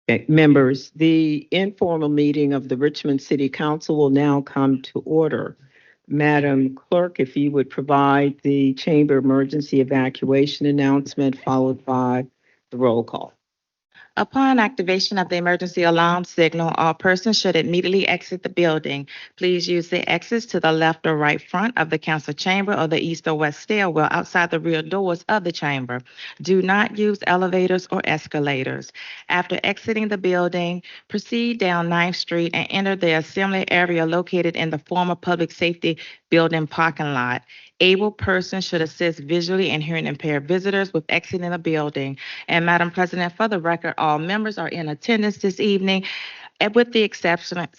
Okay, members, the informal meeting of the Richmond City Council will now come to order. Madam Clerk, if you would provide the chamber emergency evacuation announcement followed by the roll call. Upon activation of the emergency alarm signal, all persons should immediately exit the building. Please use the exits to the left or right front of the council chamber or the east or west stairwell outside the rear doors of the chamber. Do not use elevators or escalators. After exiting the building, proceed down 9th Street and enter the assembly area located in the former public safety building parking lot. Able persons should assist visually and hearing impaired visitors with exiting the building. And Madam President, for the record, all members are in attendance this evening, and with the exception of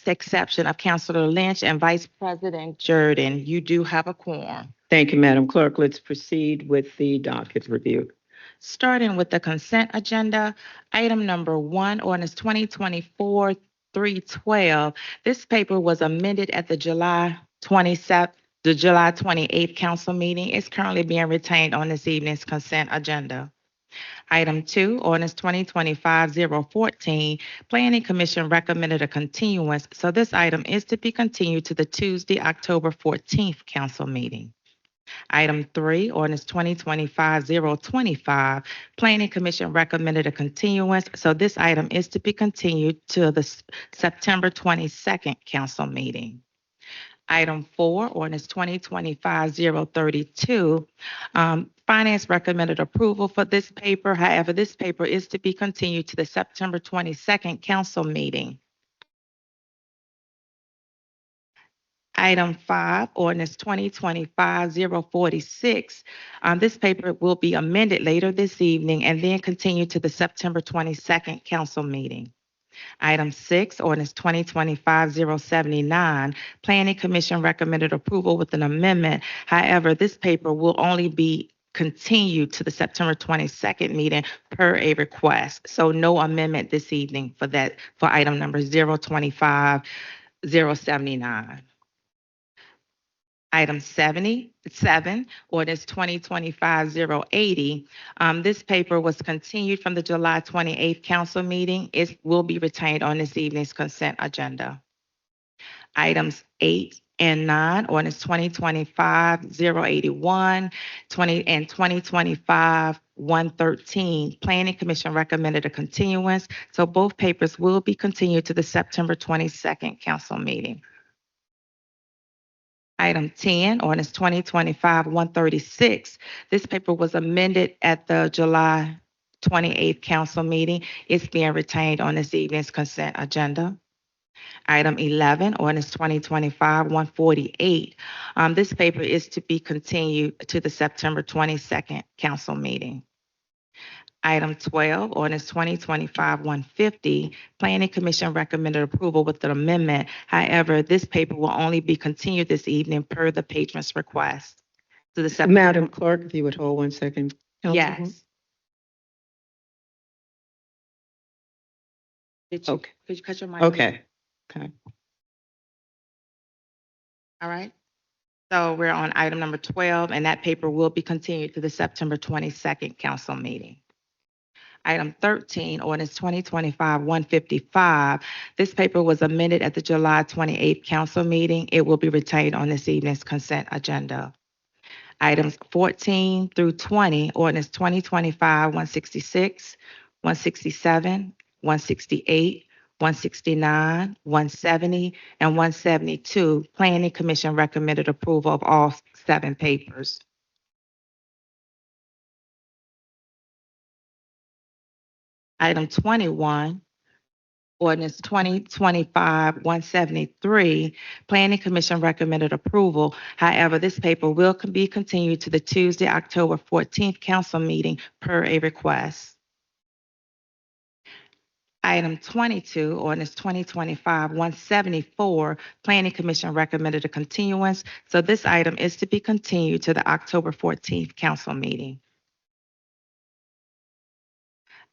Councilor Lynch and Vice President Jordan. You do have a quorum. Thank you, Madam Clerk. Let's proceed with the docket review. Starting with the consent agenda, item number 1, ordinance 2024-312. This paper was amended at the July 28th council meeting. Is currently being retained on this evening's consent agenda. Item 2, ordinance 2025-014, Planning Commission recommended a continuance, so this item is to be continued to the Tuesday, October 14th council meeting. Item 3, ordinance 2025-025, Planning Commission recommended a continuance, so this item is to be continued to the September 22nd council meeting. Item 4, ordinance 2025-032, Finance recommended approval for this paper. However, this paper is to be continued to the September 22nd council meeting. Item 5, ordinance 2025-046. This paper will be amended later this evening and then continue to the September 22nd council meeting. Item 6, ordinance 2025-079, Planning Commission recommended approval with an amendment. However, this paper will only be continued to the September 22nd meeting per a request. So no amendment this evening for item number 025-079. Item 77, ordinance 2025-080. This paper was continued from the July 28th council meeting. It will be retained on this evening's consent agenda. Items 8 and 9, ordinance 2025-081, and 2025-113. Planning Commission recommended a continuance, so both papers will be continued to the September 22nd council meeting. Item 10, ordinance 2025-136. This paper was amended at the July 28th council meeting. It's being retained on this evening's consent agenda. Item 11, ordinance 2025-148. This paper is to be continued to the September 22nd council meeting. Item 12, ordinance 2025-150, Planning Commission recommended approval with an amendment. However, this paper will only be continued this evening per the patron's request. To the Madam Clerk, if you would hold 1 second. Yes. Okay. Could you cut your mic? Okay. All right. So we're on item number 12, and that paper will be continued to the September 22nd council meeting. Item 13, ordinance 2025-155. This paper was amended at the July 28th council meeting. It will be retained on this evening's consent agenda. Items 14 through 20, ordinance 2025-166, 167, 168, 169, 170, and 172. Planning Commission recommended approval of all 7 papers. Item 21, ordinance 2025-173, Planning Commission recommended approval. However, this paper will be continued to the Tuesday, October 14th council meeting per a request. Item 22, ordinance 2025-174, Planning Commission recommended a continuance, so this item is to be continued to the October 14th council meeting.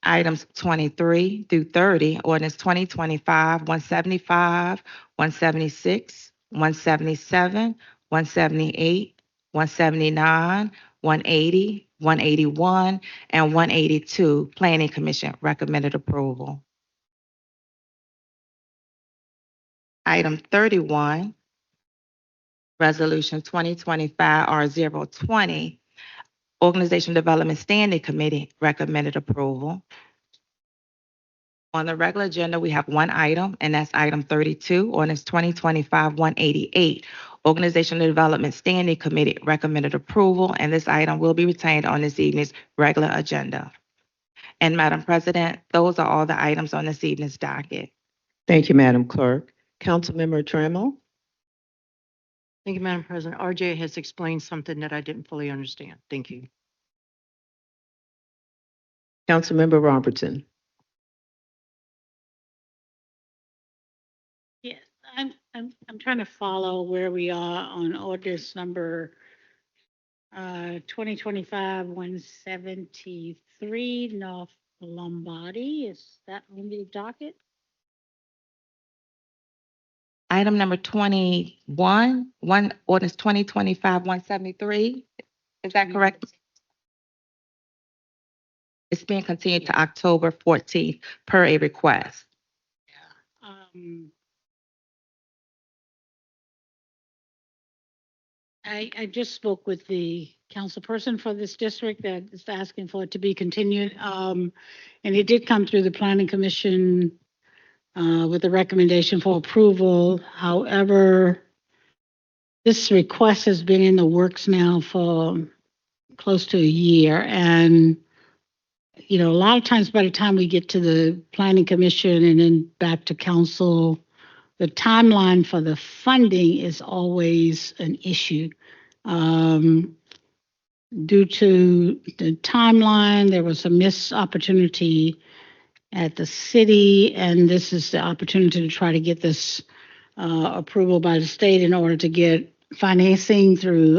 Items 23 through 30, ordinance 2025-175, 176, 177, 178, 179, 180, 181, and 182. Planning Commission recommended approval. Item 31, Resolution 2025-R020, Organization Development Standing Committee recommended approval. On the regular agenda, we have one item, and that's item 32, ordinance 2025-188, Organization Development Standing Committee recommended approval, and this item will be retained on this evening's regular agenda. And Madam President, those are all the items on this evening's docket. Thank you, Madam Clerk. Councilmember Trammell? Thank you, Madam President. RJ has explained something that I didn't fully understand. Thank you. Councilmember Robertson? Yes, I'm trying to follow where we are on orders number 2025-173 North Lombardi. Is that on the docket? Item number 21, ordinance 2025-173. Is that correct? It's being continued to October 14th per a request. I just spoke with the councilperson for this district that is asking for it to be continued. And it did come through the planning commission with a recommendation for approval. However, this request has been in the works now for close to a year. And, you know, a lot of times by the time we get to the planning commission and then back to council, the timeline for the funding is always an issue. Due to the timeline, there was a missed opportunity at the city, and this is the opportunity to try to get this approval by the state in order to get financing through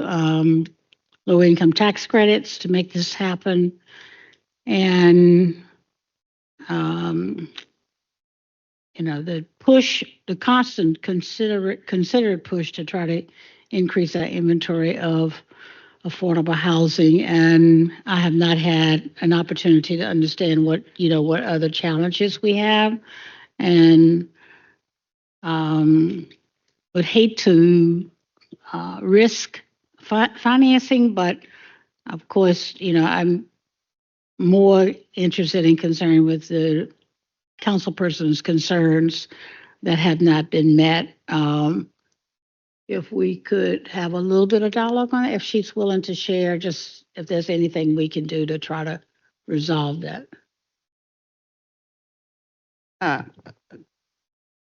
low income tax credits to make this happen. And you know, the constant considered push to try to increase that inventory of affordable housing. And I have not had an opportunity to understand what other challenges we have, and would hate to risk financing, but of course, you know, I'm more interested and concerned with the councilperson's concerns that have not been met. If we could have a little bit of dialogue on it, if she's willing to share, just if there's anything we can do to try to resolve that.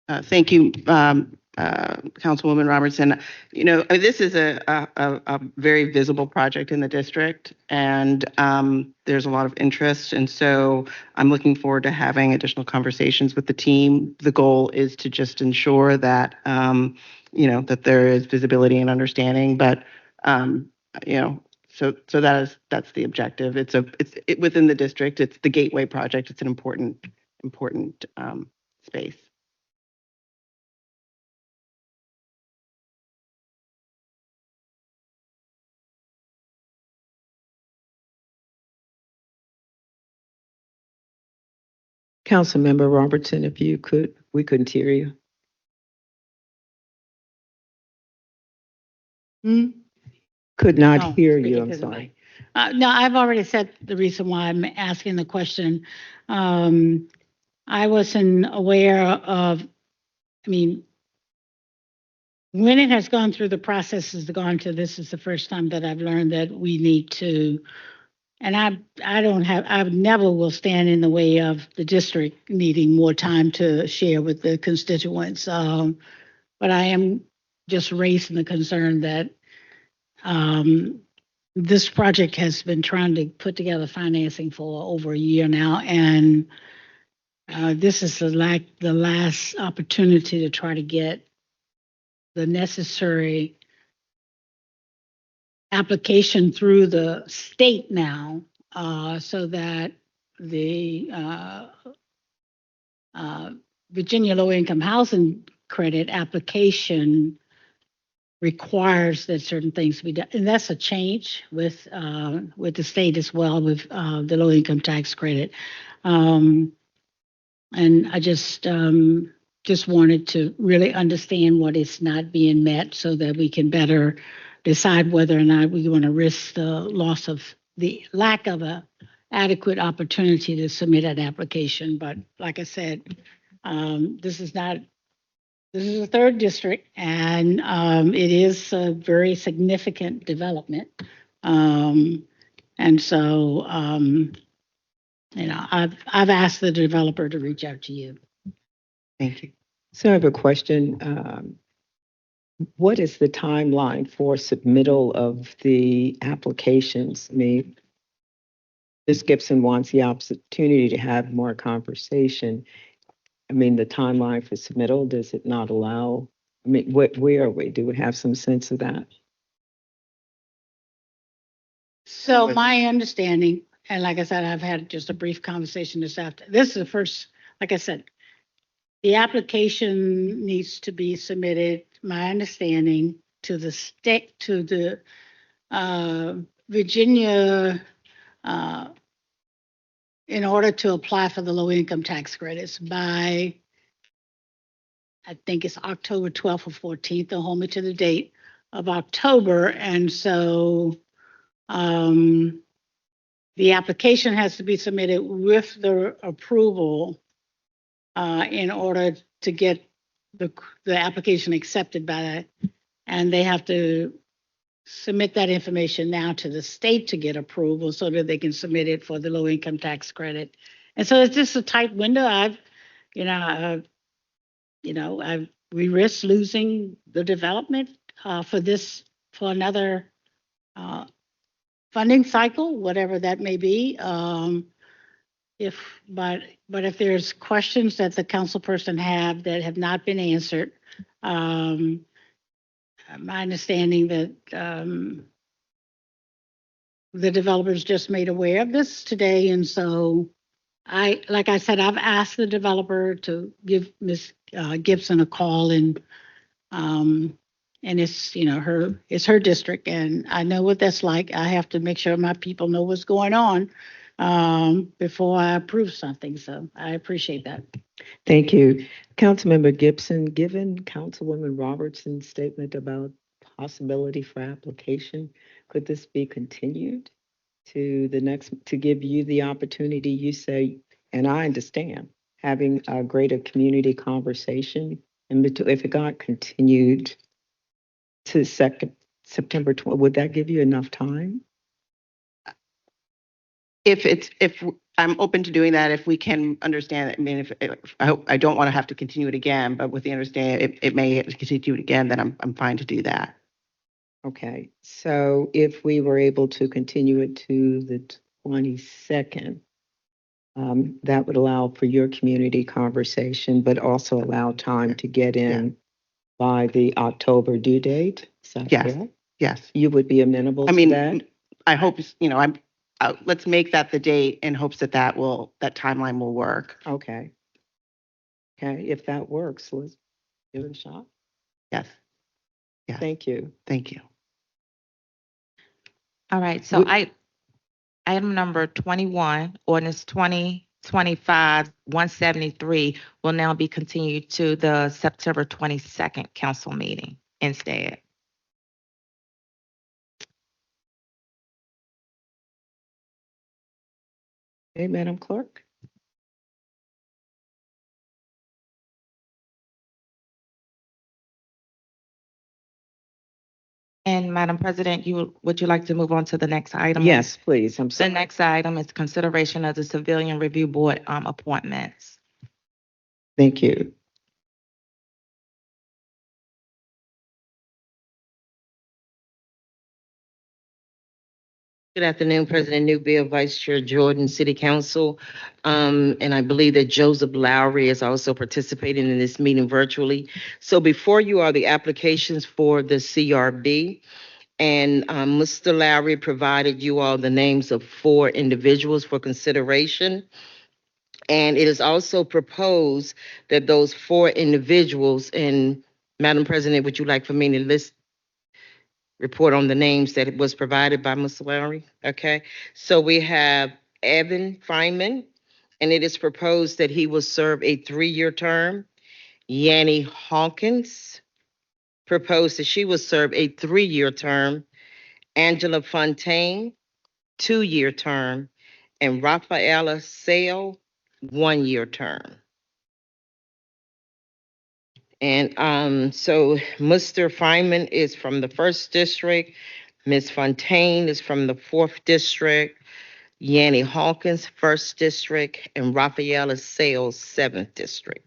Thank you, Councilwoman Robertson. You know, this is a very visible project in the district, and there's a lot of interest. And so I'm looking forward to having additional conversations with the team. The goal is to just ensure that, you know, that there is visibility and understanding. But, you know, so that's the objective. It's within the district. It's the gateway project. It's an important space. Councilmember Robertson, if you could, we couldn't hear you. Could not hear you, I'm sorry. No, I've already said the reason why I'm asking the question. I wasn't aware of, I mean, when it has gone through the processes, this is the first time that I've learned that we need to, and I never will stand in the way of the district needing more time to share with the constituents. But I am just raising the concern that this project has been trying to put together financing for over a year now, and this is the last opportunity to try to get the necessary application through the state now, so that the Virginia Low Income Housing Credit application requires that certain things be done, and that's a change with the state as well, with the low income tax credit. And I just just wanted to really understand what is not being met so that we can better decide whether or not we want to risk the loss of the lack of a adequate opportunity to submit an application. But like I said, this is the third district, and it is a very significant development. And so, I've asked the developer to reach out to you. Thank you. So I have a question. What is the timeline for submittal of the applications? I mean, Ms. Gibson wants the opportunity to have more conversation. I mean, the timeline for submittal, does it not allow? I mean, where are we? Do we have some sense of that? So my understanding, and like I said, I've had just a brief conversation this afternoon. This is the first, like I said, the application needs to be submitted, my understanding, to the state, to the Virginia, in order to apply for the low income tax credits by, I think it's October 12th or 14th. They'll hold me to the date of October. And so the application has to be submitted with the approval in order to get the application accepted by that. And they have to submit that information now to the state to get approval so that they can submit it for the low income tax credit. And so it's just a tight window. We risk losing the development for another funding cycle, whatever that may be. But if there's questions that the council person have that have not been answered, my understanding that the developers just made aware of this today, and so like I said, I've asked the developer to give Ms. Gibson a call, and it's it's her district, and I know what that's like. I have to make sure my people know what's going on before I approve something. So I appreciate that. Thank you. Councilmember Gibson, given Councilwoman Robertson's statement about possibility for application, could this be continued to the next, to give you the opportunity, you say, and I understand, having a greater community conversation, and if it got continued to September 12th, would that give you enough time? If I'm open to doing that, if we can understand it. I mean, if I don't want to have to continue it again, but with the understanding it may have to continue it again, then I'm fine to do that. Okay, so if we were able to continue it to the 22nd, that would allow for your community conversation, but also allow time to get in by the October due date. Is that Yes. correct? Yes. You would be amenable I to mean, that? I hope, let's make that the date in hopes that that timeline will work. Okay. Okay, if that works, let's give it a shot. Yes. Yes. Thank you. Thank you. All right, so item number 21, ordinance 2025-173 will now be continued to the September 22nd council meeting instead. Okay, Madam Clerk? And Madam President, would you like to move on to the next item? Yes, please. I'm The sorry. next item is consideration of the Civilian Review Board appointments. Thank you. Good afternoon, President Newbill, Vice Chair Jordan, City Council. And I believe that Joseph Lowry is also participating in this meeting virtually. So before you are the applications for the CRB. And Mr. Lowry provided you all the names of 4 individuals for consideration. And it is also proposed that those 4 individuals, and Madam President, would you like for me to report on the names that was provided by Mr. Lowry? Okay, so we have Evan Feynman, and it is proposed that he will serve a 3-year term. Yanni Hawkins proposed that she will serve a 3-year term. Angela Fontaine, 2-year term. And Rafaela Sale, 1-year term. And so Mr. Feynman is from the 1st District. Ms. Fontaine is from the 4th District. Yanni Hawkins, 1st District. And Rafaela Sales, 7th District.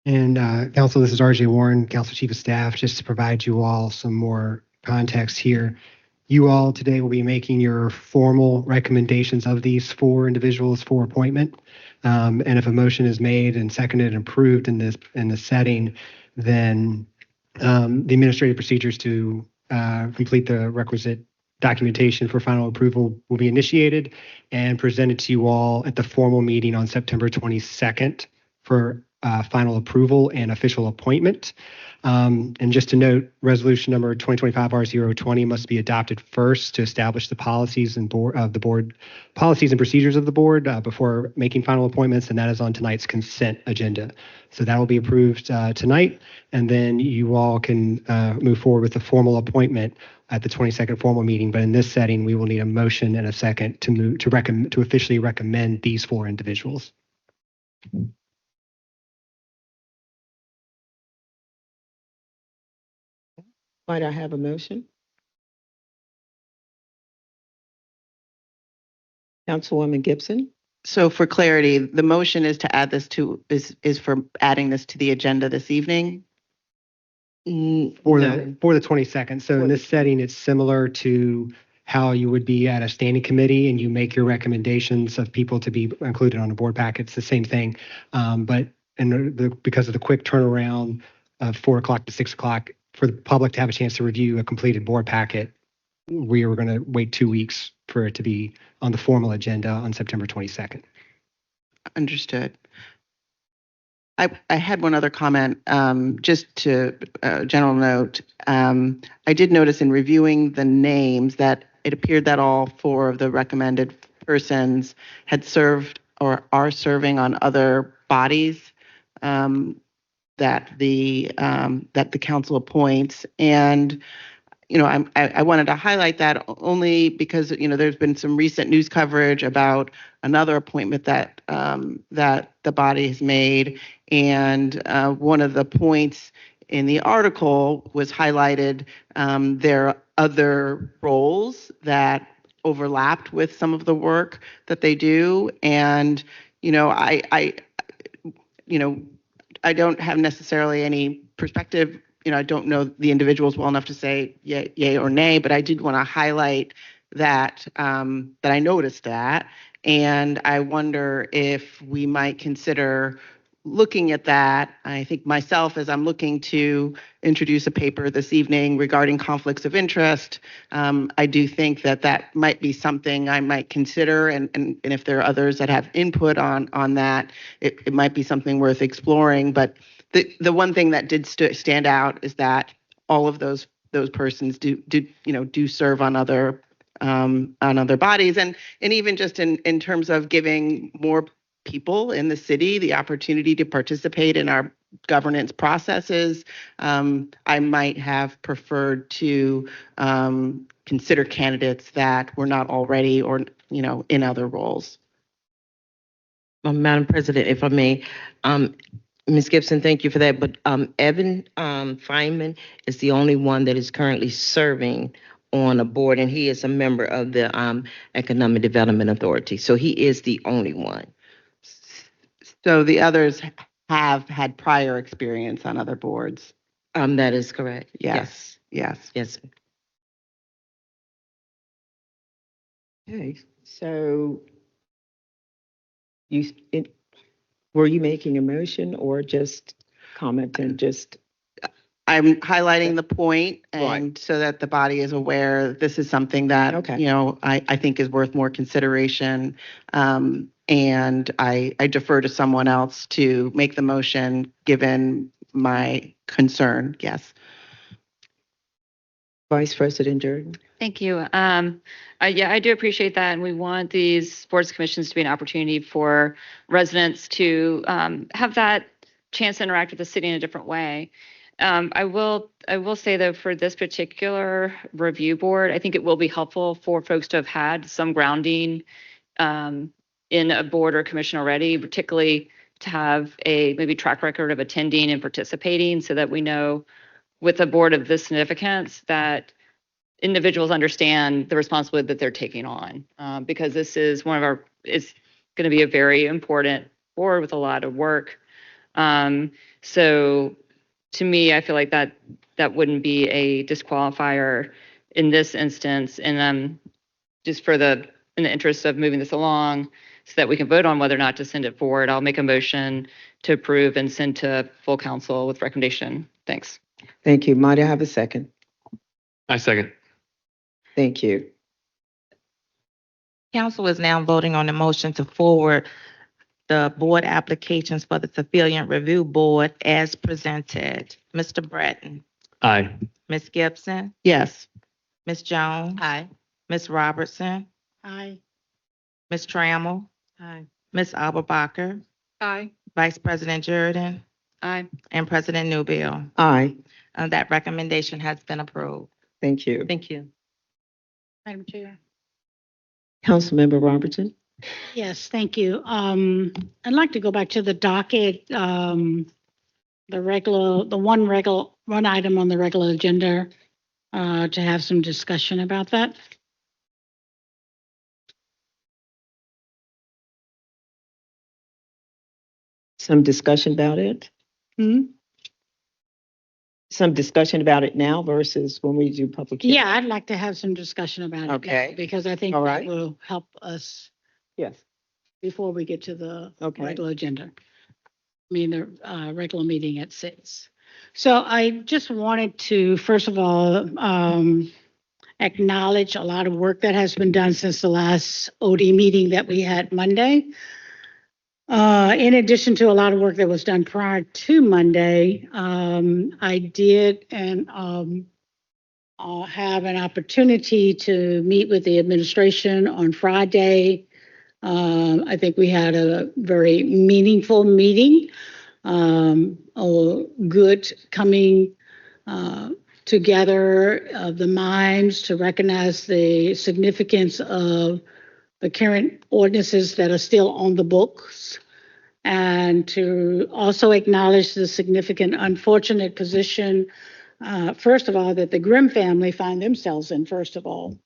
And Council, this is RJ Warren, Council Chief of Staff, just to provide you all some more context here. You all today will be making your formal recommendations of these 4 individuals for appointment. And if a motion is made and seconded and approved in this setting, then the administrative procedures to complete the requisite documentation for final approval will be initiated and presented to you all at the formal meeting on September 22nd for final approval and official appointment. And just to note, resolution number 2025-R020 must be adopted first to establish the policies and policies and procedures of the board before making final appointments, and that is on tonight's consent agenda. So that will be approved tonight, and then you all can move forward with the formal appointment at the 22nd formal meeting. But in this setting, we will need a motion and a second to officially recommend these 4 individuals. Might I have a motion? Councilwoman Gibson? So for clarity, the motion is to add this is for adding this to the agenda this evening? For the 22nd. So in this setting, it's similar to how you would be at a standing committee and you make your recommendations of people to be included on a board packet. It's the same thing. But because of the quick turnaround of 4 o'clock to 6 o'clock for the public to have a chance to review a completed board packet, we were going to wait 2 weeks for it to be on the formal agenda on September 22nd. Understood. I had one other comment, just to general note. I did notice in reviewing the names that it appeared that all 4 of the recommended persons had served or are serving on other bodies that the council appoints. And I wanted to highlight that only because there's been some recent news coverage about another appointment that the body has made, and one of the points in the article was highlighted their other roles that overlapped with some of the work that they do, and I don't have necessarily any perspective. I don't know the individuals well enough to say yay or nay, but I did want to highlight that that I noticed that, and I wonder if we might consider looking at that. I think myself, as I'm looking to introduce a paper this evening regarding conflicts of interest, I do think that might be something I might consider, and if there are others that have input on that, it might be something worth exploring. But the one thing that did stand out is that all of those persons do serve on other bodies, and even just in terms of giving more people in the city the opportunity to participate in our governance processes. I might have preferred to consider candidates that were not already or in other roles. Madam President, if I may, Ms. Gibson, thank you for that. But Evan Feynman is the only one that is currently serving on a board, and he is a member of the Economic Development Authority. So he is the only one. So the others have had prior experience on other boards. That is correct. Yes. Okay, so were you making a motion or just commenting? I'm highlighting the point, and Right. so that the body is aware this is something that Okay. I think is worth more consideration. And I defer to someone else to make the motion given my concern. Yes. Vice President Jordan? Thank you. Yeah, I do appreciate that, and we want these boards and commissions to be an opportunity for residents to have that chance to interact with the city in a different way. I will say though, for this particular review board, I think it will be helpful for folks to have had some grounding in a board or commission already, particularly to have a maybe track record of attending and participating, so that we know with a board of this significance that individuals understand the responsibility that they're taking on, because this is it's going to be a very important board with a lot of work. So to me, I feel like that wouldn't be a disqualifier in this instance. And just in the interest of moving this along so that we can vote on whether or not to send it forward, I'll make a motion to approve and send to full council with recommendation. Thanks. Thank you. Might I have a second? I second. Thank you. Council is now voting on the motion to forward the board applications for the Civilian Review Board as presented. Mr. Bratton, Aye. Ms. Gibson, Yes. Ms. Jones, Aye. Ms. Robertson, Aye. Ms. Trammell, Aye. Ms. Abubakar, Aye. Vice President Jordan, Aye. and President Newbill. Aye. That recommendation has been approved. Thank you. Thank you. Madam Chair. Councilmember Robertson? Yes, thank you. I'd like to go back to the docket, the one item on the regular agenda, to have some discussion about that. Some discussion about it? Some discussion about it now versus when we do public hearing? Yeah, I'd like to have some discussion about it. now, Okay. Because I think All that right. will help us Yes. before we get to the Okay. regular agenda. I mean, the regular meeting at 6. So I just wanted to, first of all, acknowledge a lot of work that has been done since the last OD meeting that we had Monday. In addition to a lot of work that was done prior to Monday, I did and have an opportunity to meet with the administration on Friday. I think we had a very meaningful meeting, a good coming together of the minds to recognize the significance of the current ordinances that are still on the books, and to also acknowledge the significant unfortunate position, first of all, that the Grimm family find themselves in, first of all.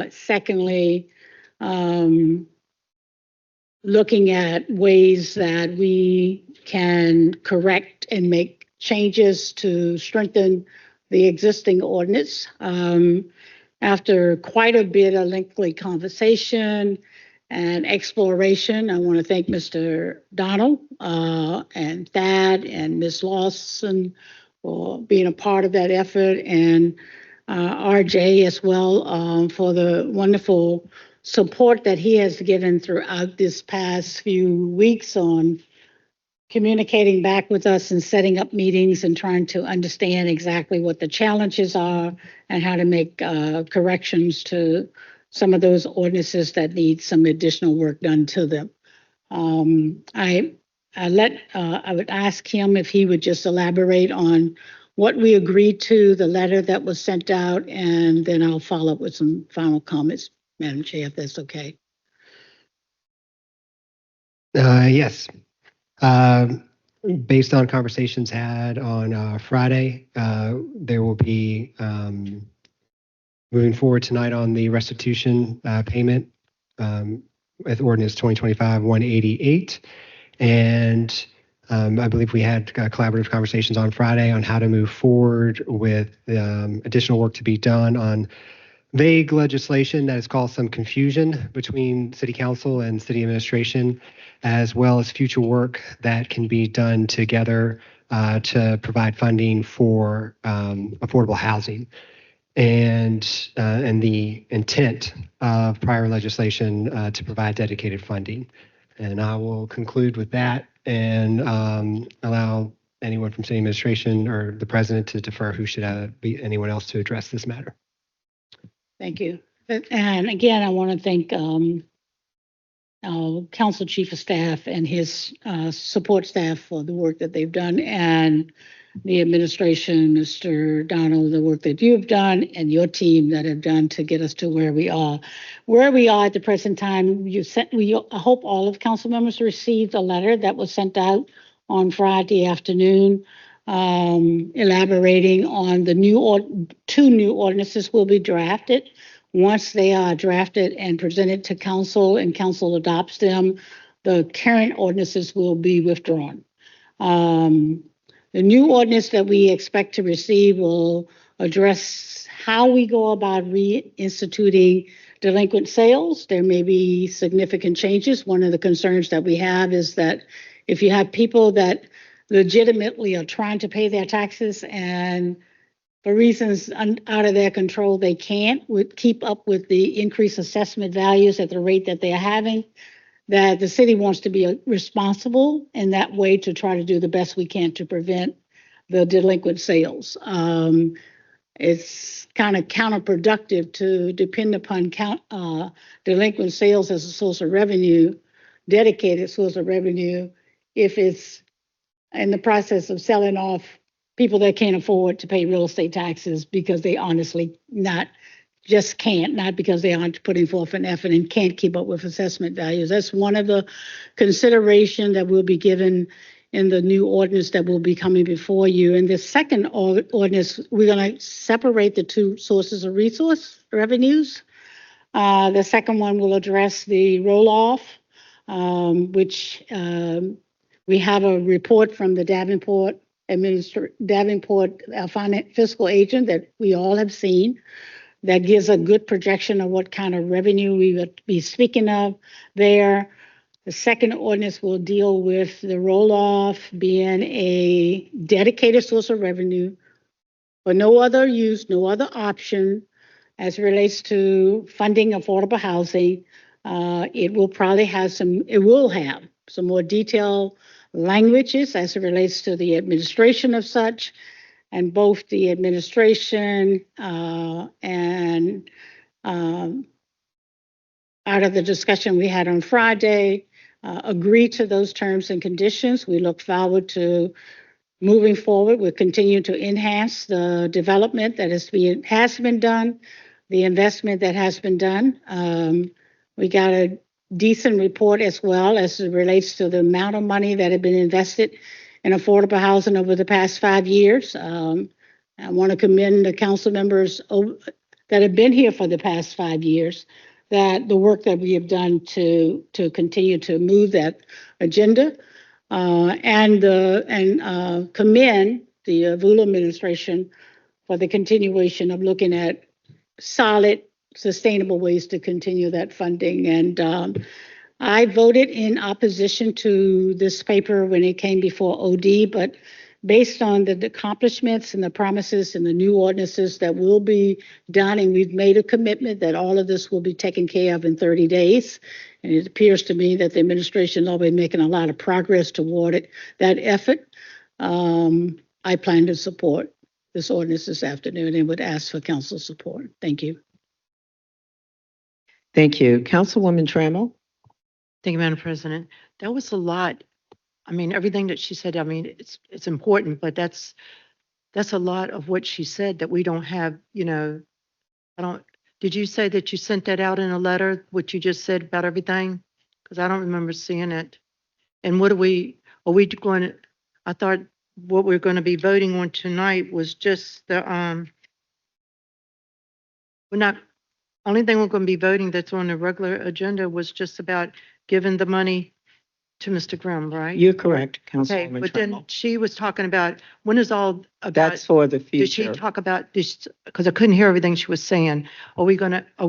Secondly, looking at ways that we can correct and make changes to strengthen the existing ordinance. After quite a bit of lengthy conversation and exploration, I want to thank Mr. Donald and Thad and Ms. Lawson for being a part of that effort, and RJ as well for the wonderful support that he has given throughout this past few weeks on communicating back with us and setting up meetings and trying to understand exactly what the challenges are and how to make corrections to some of those ordinances that need some additional work done to them. I would ask him if he would just elaborate on what we agreed to, the letter that was sent out, and then I'll follow up with some final comments, Madam Chair, if that's okay. Yes. Based on conversations had on Friday, there will be moving forward tonight on the restitution payment with ordinance 2025-188. And I believe we had collaborative conversations on Friday on how to move forward with additional work to be done on vague legislation that has caused some confusion between City Council and City Administration, as well as future work that can be done together to provide funding for affordable housing. And the intent of prior legislation to provide dedicated funding. And I will conclude with that and allow anyone from City Administration or the President to defer who should be anyone else to address this matter. Thank you. And again, I want to thank Council Chief of Staff and his support staff for the work that they've done, and the administration, Mr. Donald, the work that you've done and your team that have done to get us to where we are. Where we are at the present time, I hope all of council members received a letter that was sent out on Friday afternoon, elaborating on the two new ordinances will be drafted. Once they are drafted and presented to council and council adopts them, the current ordinances will be withdrawn. The new ordinance that we expect to receive will address how we go about reinstituting delinquent sales. There may be significant changes. One of the concerns that we have is that if you have people that legitimately are trying to pay their taxes and for reasons out of their control, they can't keep up with the increased assessment values at the rate that they're having, that the city wants to be responsible in that way to try to do the best we can to prevent the delinquent sales. It's kind of counterproductive to depend upon delinquent sales as a source of revenue, dedicated source of revenue, if it's in the process of selling off people that can't afford to pay real estate taxes because they honestly just can't, not because they aren't putting forth an effort and can't keep up with assessment values. That's one of the consideration that will be given in the new ordinance that will be coming before you. In the second ordinance, we're going to separate the two sources of resource revenues. The second one will address the roll-off, which we have a report from the Davenport fiscal agent that we all have seen that gives a good projection of what kind of revenue we would be speaking of there. The second ordinance will deal with the roll-off being a dedicated source of revenue for no other use, no other option as it relates to funding affordable housing. It will have some more detailed languages as it relates to the administration of such, and both the administration and out of the discussion we had on Friday, agree to those terms and conditions. We look forward to moving forward. We'll continue to enhance the development that has been done, the investment that has been done. We got a decent report as well as it relates to the amount of money that had been invested in affordable housing over the past 5 years. I want to commend the council members that have been here for the past 5 years, that the work that we have done to continue to move that agenda, and commend the Vula administration for the continuation of looking at solid, sustainable ways to continue that funding. And I voted in opposition to this paper when it came before OD, but based on the accomplishments and the promises and the new ordinances that will be done, and we've made a commitment that all of this will be taken care of in 30 days. And it appears to me that the administration will be making a lot of progress toward that effort. I plan to support this ordinance this afternoon and would ask for council support. Thank you. Thank you. Councilwoman Trammell? Thank you, Madam President. That was a lot. I mean, everything that she said, I mean, it's important, but that's a lot of what she said that we don't have, did you say that you sent that out in a letter, what you just said about everything? Because I don't remember seeing it. And are we going to, I thought what we're going to be voting on tonight was just only thing we're going to be voting that's on the regular agenda was just about giving the money to Mr. Grimm, right? You're correct, Okay, Councilwoman but then Trammell. she was talking about, when is all about? That's for the Did she future. talk about this? Because I couldn't hear everything she was saying. Are we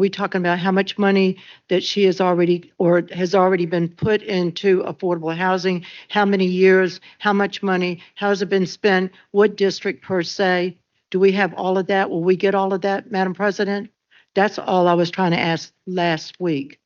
talking about how much money that she has already been put into affordable housing? How many years? How much money? How has it been spent? What district per se? Do we have all of that? Will we get all of that, Madam President? That's all I was trying to ask last week.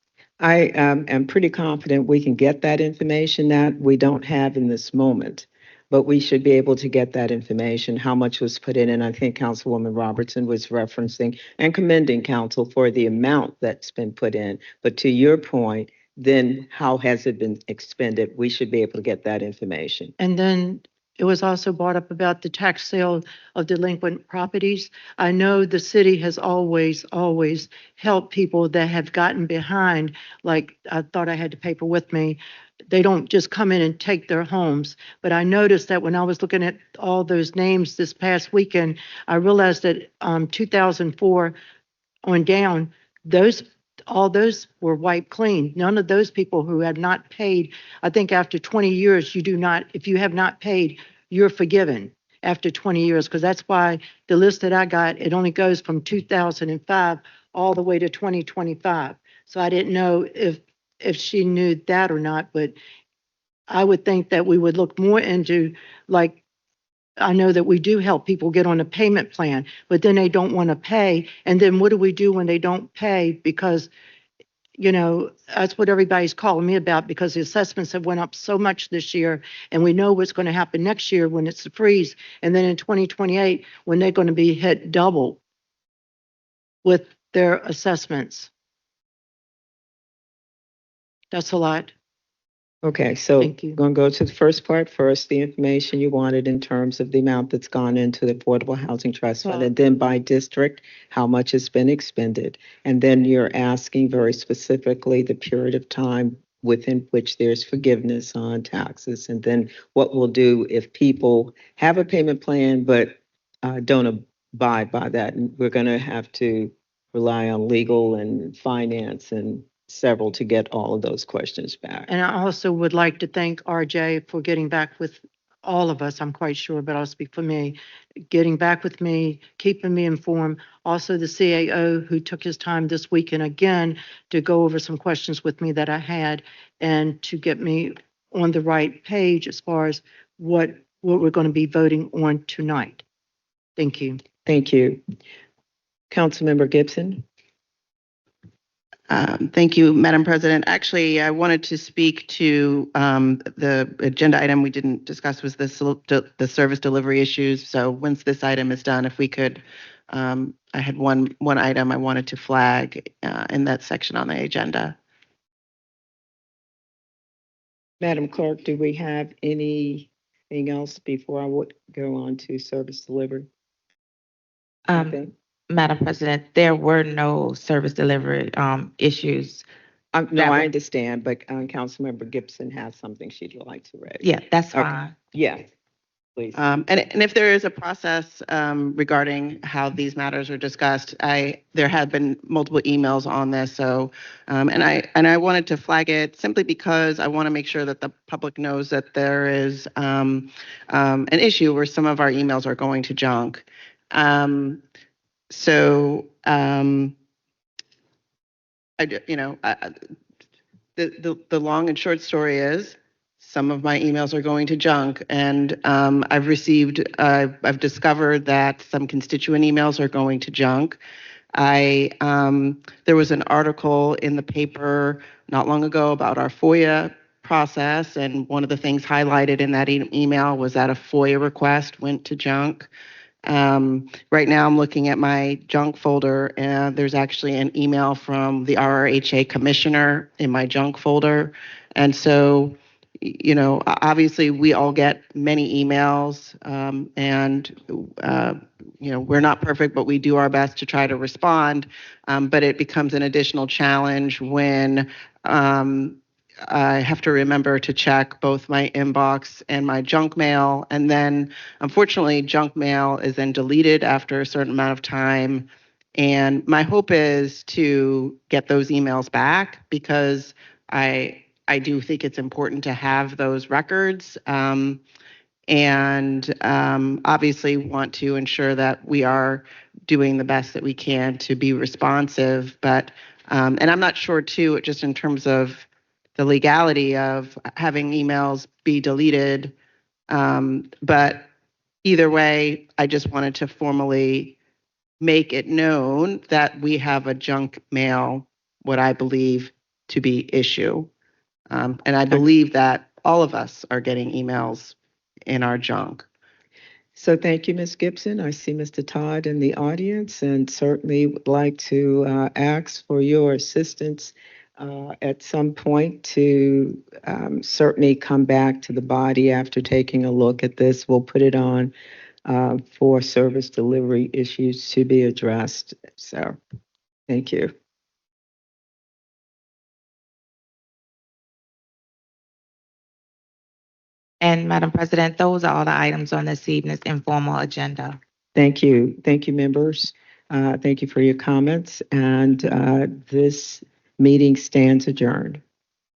I am pretty confident we can get that information that we don't have in this moment. But we should be able to get that information, how much was put in. And I think Councilwoman Robertson was referencing and commending council for the amount that's been put in. But to your point, then how has it been expended? We should be able to get that information. And then it was also brought up about the tax sale of delinquent properties. I know the city has always helped people that have gotten behind, like I thought I had the paper with me. They don't just come in and take their homes. But I noticed that when I was looking at all those names this past weekend, I realized that 2004 on down, all those were wiped clean. None of those people who had not paid, I think after 20 years, you do not, if you have not paid, you're forgiven after 20 years, because that's why the list that I got, it only goes from 2005 all the way to 2025. So I didn't know if she knew that or not, but I would think that we would look more into, like, I know that we do help people get on a payment plan, but then they don't want to pay. And then what do we do when they don't pay? Because, that's what everybody's calling me about, because the assessments have went up so much this year, and we know what's going to happen next year when it's the freeze. And then in 2028, when they're going to be hit double with their assessments. That's a lot. Okay, so Thank you. going to go to the first part first, the information you wanted in terms of the amount that's gone into the Affordable Housing Trust Fund, Well- and then by district, how much has been expended. And then you're asking very specifically the period of time within which there's forgiveness on taxes, and then what we'll do if people have a payment plan but don't abide by that. And we're going to have to rely on legal and finance and several to get all of those questions back. And I also would like to thank RJ for getting back with all of us, I'm quite sure, but I'll speak for me, getting back with me, keeping me informed. Also the CAO who took his time this weekend again to go over some questions with me that I had and to get me on the right page as far as what we're going to be voting on tonight. Thank you. Thank you. Councilmember Gibson? Thank you, Madam President. Actually, I wanted to speak to the agenda item we didn't discuss was the service delivery issues. So once this item is done, if we could, I had one item I wanted to flag in that section on the agenda. Madam Clerk, do we have anything else before I would go on to service delivery? Okay. Madam President, there were no service delivery issues. No, That I was- understand, but Councilmember Gibson has something she'd like to raise. Yeah, that's Okay. fine. Yeah, please. And if there is a process regarding how these matters are discussed, there have been multiple emails on this. So, and I wanted to flag it simply because I want to make sure that the public knows that there is an issue where some of our emails are going to junk. So, the long and short story is some of my emails are going to junk, and I've discovered that some constituent emails are going to junk. There was an article in the paper not long ago about our FOIA process, and one of the things highlighted in that email was that a FOIA request went to junk. Right now I'm looking at my junk folder, and there's actually an email from the RRHA commissioner in my junk folder. And so, obviously we all get many emails, and we're not perfect, but we do our best to try to respond. But it becomes an additional challenge when I have to remember to check both my inbox and my junk mail. And then, unfortunately, junk mail is then deleted after a certain amount of time. And my hope is to get those emails back, because I do think it's important to have those records. And obviously want to ensure that we are doing the best that we can to be responsive. But, and I'm not sure too, just in terms of the legality of having emails be deleted. But either way, I just wanted to formally make it known that we have a junk mail, what I believe to be issue. And I believe that all of us are getting emails in our junk. So thank you, Ms. Gibson. I see Mr. Todd in the audience and certainly would like to ask for your assistance at some point to certainly come back to the body after taking a look at this. We'll put it on for service delivery issues to be addressed. So thank you. And Madam President, those are all the items on this evening's informal agenda. Thank you. Thank you, members. Thank you for your comments. And this meeting stands adjourned.